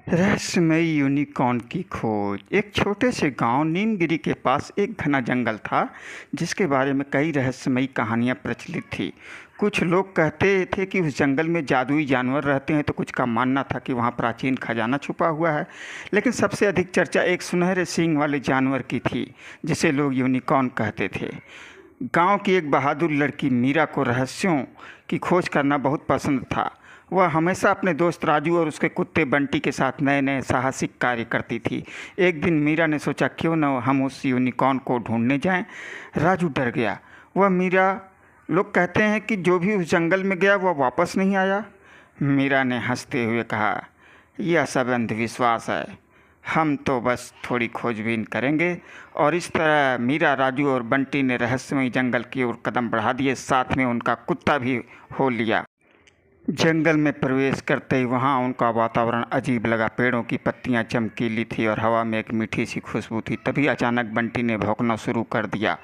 रहस्यमयी यूनिकॉर्न की खोज। एक छोटे से गांव नीमगिरी के पास एक घना जंगल था जिसके बारे में कई रहस्यमयी कहानियां प्रचलित थी। कुछ लोग कहते थे कि उस जंगल में जादुई जानवर रहते हैं, तो कुछ का मानना था कि वहां प्राचीन खजाना छुपा हुआ है। लेकिन सबसे अधिक चर्चा एक सुनहरे सींग वाले जानवर की थी जिसे लोग यूनिकॉर्न कहते थे। गांव की एक बहादुर लड़की मीरा को रहस्यों की खोज करना बहुत पसंद था। वह हमेशा अपने दोस्त राजू और उसके कुत्ते बंटी के साथ नए नए साहसिक कार्य करती थी। एक दिन मीरा ने सोचा, क्यों न हम उस यूनिकॉर्न को ढूंढने जाएं। राजू डर गया। वह मीरा लोग कहते हैं कि जो भी उस जंगल में गया वह वापस नहीं आया। मीरा ने हंसते हुए कहा, यह सब अंधविश्वास है, हम तो बस थोड़ी खोजबीन करेंगे। और इस तरह मीरा, राजू और बंटी ने रहस्यमय जंगल की ओर कदम बढ़ा दिए। साथ में उनका कुत्ता भी हो लिया। जंगल में प्रवेश करते ही वहाँ उनका वातावरण अजीब लगा। पेड़ों की पत्तियाँ चमकीली थी और हवा में एक मीठी सी खुशबू थी। तभी अचानक बंटी ने भौंकना शुरू कर दिया।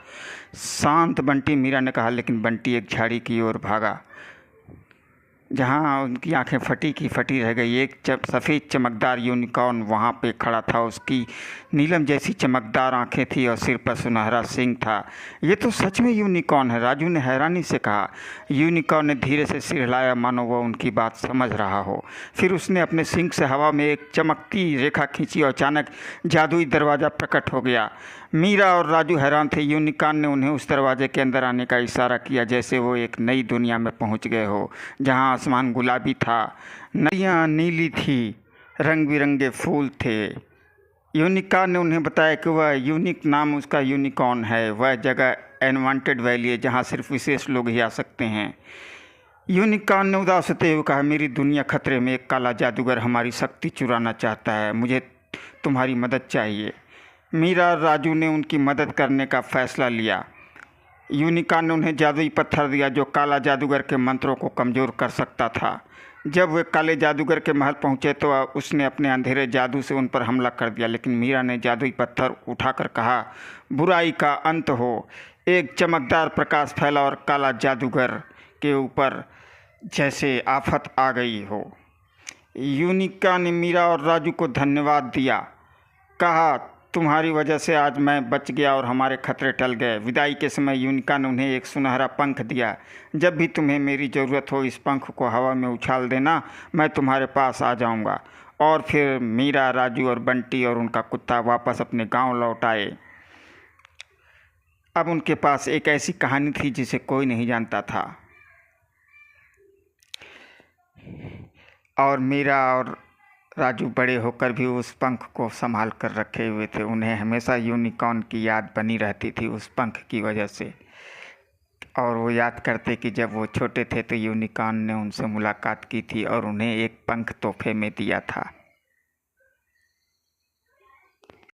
शांत बंटी, मीरा ने कहा। लेकिन बंटी एक झाड़ी की ओर भागा जहाँ उनकी आंखें फटी की फटी रह गई। एक सफ़ेद चमकदार यूनिकॉर्न वहाँ पे खड़ा था। उसकी नीलम जैसी चमकदार आंखें थी और सिर पर सुनहरा सींग था। ये तो सच में यूनिकॉर्न है, राजू ने हैरानी से कहा। यूनिकॉर्न ने धीरे से सिर हिलाया, मानो वह उनकी बात समझ रहा हो। फिर उसने अपने सींग से हवा में एक चमकती रेखा खींची और अचानक जादुई दरवाज़ा प्रकट हो गया। मीरा और राजू हैरान थे। यूनिकॉर्न ने उन्हें उस दरवाजे के अंदर आने का इशारा किया, जैसे वो एक नई दुनिया में पहुंच गए हो, जहां आसमान गुलाबी था, नदियां नीली थी, रंग बिरंगे फूल थे। यूनिकॉर्न ने उन्हें बताया कि वह यूनिक नाम उसका यूनिकॉर्न है। वह जगह अनवांटेड वैली है जहाँ सिर्फ विशेष लोग ही आ सकते हैं। यूनिकॉर्न ने उदास होते हुए कहा, मेरी दुनिया खतरे में, एक काला जादूगर हमारी शक्ति चुराना चाहता है, मुझे तुम्हारी मदद चाहिए। मीरा और राजू ने उनकी मदद करने का फैसला लिया। यूनिकॉर्न ने उन्हें जादुई पत्थर दिया जो काला जादूगर के मंत्रों को कमज़ोर कर सकता था। जब वे काले जादूगर के महल पहुंचे तो उसने अपने अंधेरे जादू से उन पर हमला कर दिया। लेकिन मीरा ने जादुई पत्थर उठाकर कहा, बुराई का अंत हो। एक चमकदार प्रकाश फैला और काला जादूगर के ऊपर जैसे आफत आ गई हो। यूनिकॉर्न ने मीरा और राजू को धन्यवाद दिया, कहा, तुम्हारी वजह से आज मैं बच गया और हमारे खतरे टल गए। विदाई के समय यूनिकॉर्न ने उन्हें एक सुनहरा पंख दिया। जब भी तुम्हें मेरी ज़रूरत हो, इस पंख को हवा में उछाल देना, मैं तुम्हारे पास आ जाऊंगा। और फिर मीरा, राजू और बंटी और उनका कुत्ता वापस अपने गांव लौट आए। अब उनके पास एक ऐसी कहानी थी जिसे कोई नहीं जानता था। और मीरा और राजू बड़े होकर भी उस पंख को संभाल कर रखे हुए थे। उन्हें हमेशा यूनिकॉर्न की याद बनी रहती थी उस पंख की वजह से। और वो याद करते कि जब वो छोटे थे तो यूनिकॉर्न ने उनसे मुलाकात की थी और उन्हें एक पंख तोहफे में दिया था।